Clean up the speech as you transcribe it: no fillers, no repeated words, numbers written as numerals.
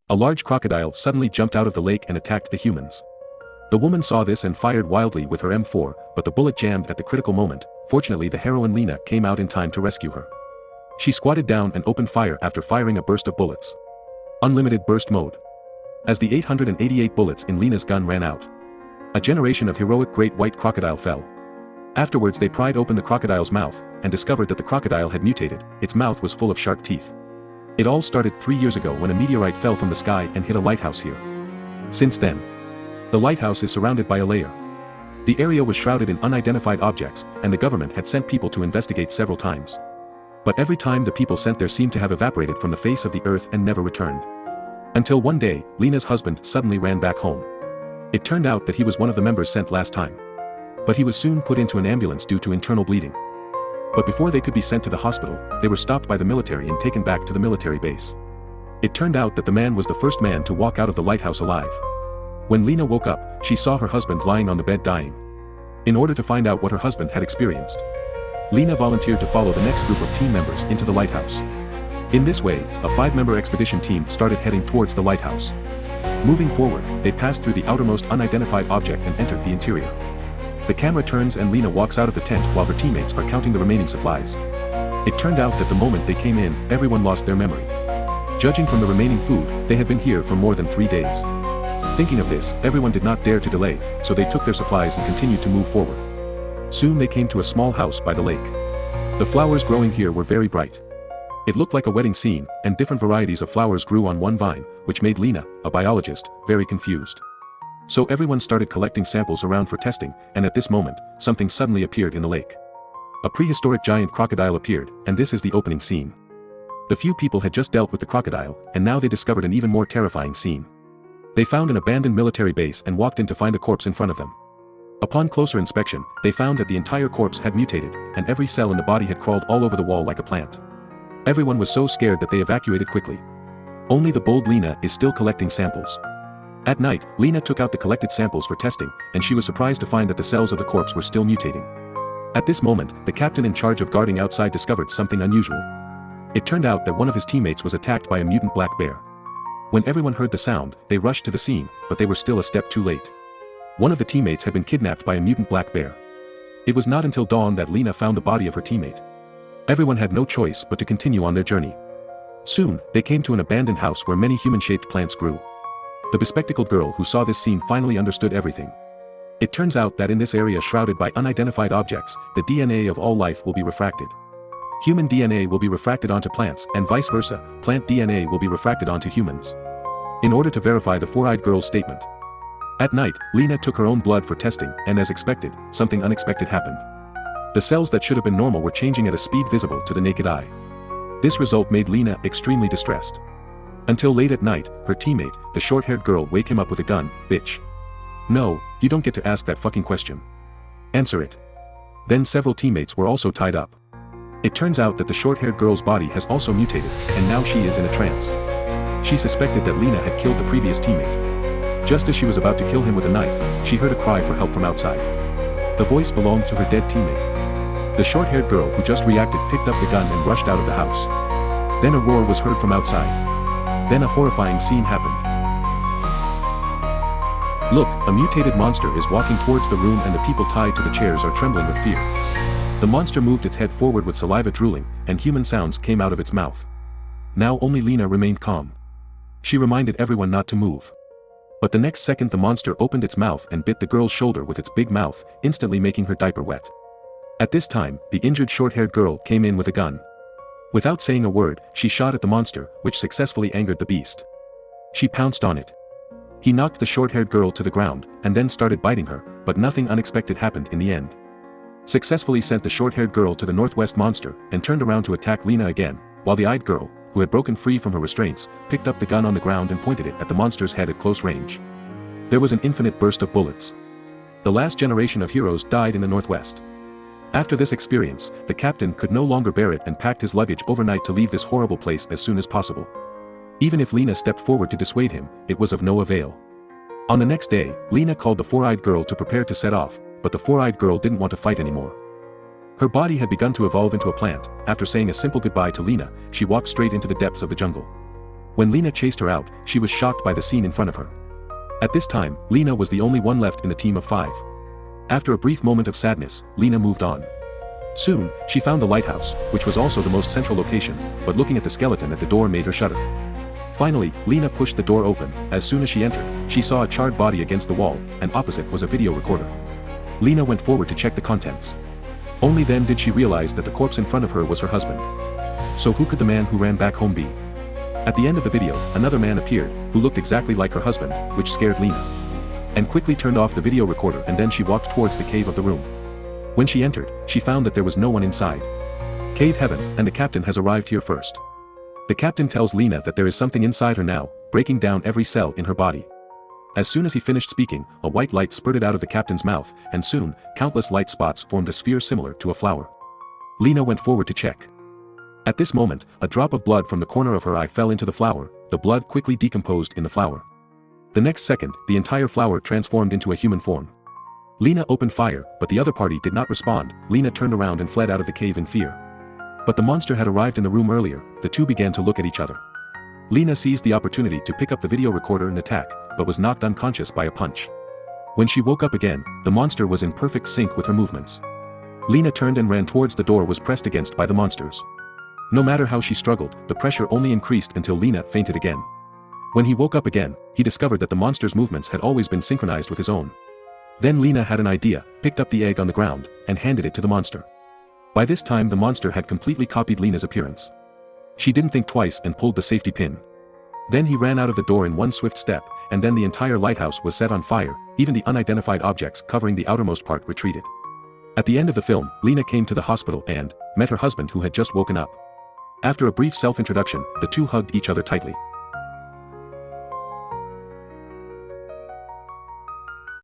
A large crocodile suddenly jumped out of the lake and attacked the humans. The woman saw this and fired wildly with her M4, but the bullet jammed at the critical moment. Fortunately, the heroine Lena came out in time to rescue her. She squatted down and opened fire after firing a burst of bullets. Unlimited burst mode. As the 888 bullets in Lena's gun ran out, a generation of heroic great white crocodile fell. Afterwards, they pried open the crocodile's mouth and discovered that the crocodile had mutated. Its mouth was full of sharp teeth. It all started 3 years ago when a meteorite fell from the sky and hit a lighthouse here. Since then, the lighthouse is surrounded by a layer. The area was shrouded in unidentified objects, and the government had sent people to investigate several times. But every time the people sent there seemed to have evaporated from the face of the earth and never returned. Until one day, Lena's husband suddenly ran back home. It turned out that he was one of the members sent last time. But he was soon put into an ambulance due to internal bleeding. But before they could be sent to the hospital, they were stopped by the military and taken back to the military base. It turned out that the man was the first man to walk out of the lighthouse alive. When Lena woke up, she saw her husband lying on the bed dying. In order to find out what her husband had experienced, Lena volunteered to follow the next group of team members into the lighthouse. In this way, a 5-member expedition team started heading towards the lighthouse. Moving forward, they passed through the outermost unidentified object and entered the interior. The camera turns and Lena walks out of the tent while her teammates are counting the remaining supplies. It turned out that the moment they came in, everyone lost their memory. Judging from the remaining food, they had been here for more than 3 days. Thinking of this, everyone did not dare to delay, so they took their supplies and continued to move forward. Soon they came to a small house by the lake. The flowers growing here were very bright. It looked like a wedding scene, and different varieties of flowers grew on one vine, which made Lena, a biologist, very confused. So everyone started collecting samples around for testing, and at this moment, something suddenly appeared in the lake. A prehistoric giant crocodile appeared, and this is the opening scene. The few people had just dealt with the crocodile, and now they discovered an even more terrifying scene. They found an abandoned military base and walked in to find a corpse in front of them. Upon closer inspection, they found that the entire corpse had mutated, and every cell in the body had crawled all over the wall like a plant. Everyone was so scared that they evacuated quickly. Only the bold Lena is still collecting samples. At night, Lena took out the collected samples for testing, and she was surprised to find that the cells of the corpse were still mutating. At this moment, the captain in charge of guarding outside discovered something unusual. It turned out that one of his teammates was attacked by a mutant black bear. When everyone heard the sound, they rushed to the scene, but they were still a step too late. One of the teammates had been kidnapped by a mutant black bear. It was not until dawn that Lena found the body of her teammate. Everyone had no choice but to continue on their journey. Soon, they came to an abandoned house where many human-shaped plants grew. The bespectacled girl who saw this scene finally understood everything. It turns out that in this area shrouded by unidentified objects, the DNA of all life will be refracted. Human DNA will be refracted onto plants, and vice versa, plant DNA will be refracted onto humans. In order to verify the four-eyed girl's statement. At night, Lena took her own blood for testing, and as expected, something unexpected happened. The cells that should have been normal were changing at a speed visible to the naked eye. This result made Lena extremely distressed. Until late at night, her teammate, the short-haired girl, wake him up with a gun. Bitch. No, you don't get to ask that fucking question. Answer it. Then several teammates were also tied up. It turns out that the short-haired girl's body has also mutated, and now she is in a trance. She suspected that Lena had killed the previous teammate. Just as she was about to kill him with a knife, she heard a cry for help from outside. The voice belonged to her dead teammate. The short-haired girl who just reacted picked up the gun and rushed out of the house. Then a roar was heard from outside. Then a horrifying scene happened. Look, a mutated monster is walking towards the room and the people tied to the chairs are trembling with fear. The monster moved its head forward with saliva drooling, and human sounds came out of its mouth. Now only Lena remained calm. She reminded everyone not to move. But the next second the monster opened its mouth and bit the girl's shoulder with its big mouth, instantly making her diaper wet. At this time, the injured short-haired girl came in with a gun. Without saying a word, she shot at the monster, which successfully angered the beast. She pounced on it. He knocked the short-haired girl to the ground, and then started biting her, but nothing unexpected happened in the end. Successfully sent the short-haired girl to the northwest monster, and turned around to attack Lena again, while the eyed girl, who had broken free from her restraints, picked up the gun on the ground and pointed it at the monster's head at close range. There was an infinite burst of bullets. The last generation of heroes died in the northwest. After this experience, the captain could no longer bear it and packed his luggage overnight to leave this horrible place as soon as possible. Even if Lena stepped forward to dissuade him, it was of no avail. On the next day, Lena called the four-eyed girl to prepare to set off, but the four-eyed girl didn't want to fight anymore. Her body had begun to evolve into a plant. After saying a simple goodbye to Lena, she walked straight into the depths of the jungle. When Lena chased her out, she was shocked by the scene in front of her. At this time, Lena was the only one left in the team of 5. After a brief moment of sadness, Lena moved on. Soon, she found the lighthouse, which was also the most central location, but looking at the skeleton at the door made her shudder. Finally, Lena pushed the door open. As soon as she entered, she saw a charred body against the wall, and opposite was a video recorder. Lena went forward to check the contents. Only then did she realize that the corpse in front of her was her husband. So who could the man who ran back home be? At the end of the video, another man appeared, who looked exactly like her husband, which scared Lena. And quickly turned off the video recorder, and then she walked towards the cave of the room. When she entered, she found that there was no one inside. Cave heaven, and the captain has arrived here first. The captain tells Lena that there is something inside her now, breaking down every cell in her body. As soon as he finished speaking, a white light spurted out of the captain's mouth, and soon, countless light spots formed a sphere similar to a flower. Lena went forward to check. At this moment, a drop of blood from the corner of her eye fell into the flower. The blood quickly decomposed in the flower. The next second, the entire flower transformed into a human form. Lena opened fire, but the other party did not respond. Lena turned around and fled out of the cave in fear. But the monster had arrived in the room earlier. The two began to look at each other. Lena seized the opportunity to pick up the video recorder and attack, but was knocked unconscious by a punch. When she woke up again, the monster was in perfect sync with her movements. Lena turned and ran towards the door was pressed against by the monsters. No matter how she struggled, the pressure only increased until Lena fainted again. When he woke up again, he discovered that the monster's movements had always been synchronized with his own. Then Lena had an idea, picked up the egg on the ground, and handed it to the monster. By this time the monster had completely copied Lena's appearance. She didn't think twice and pulled the safety pin. Then he ran out of the door in one swift step, and then the entire lighthouse was set on fire. Even the unidentified objects covering the outermost part retreated. At the end of the film, Lena came to the hospital and met her husband who had just woken up. After a brief self-introduction, the two hugged each other tightly.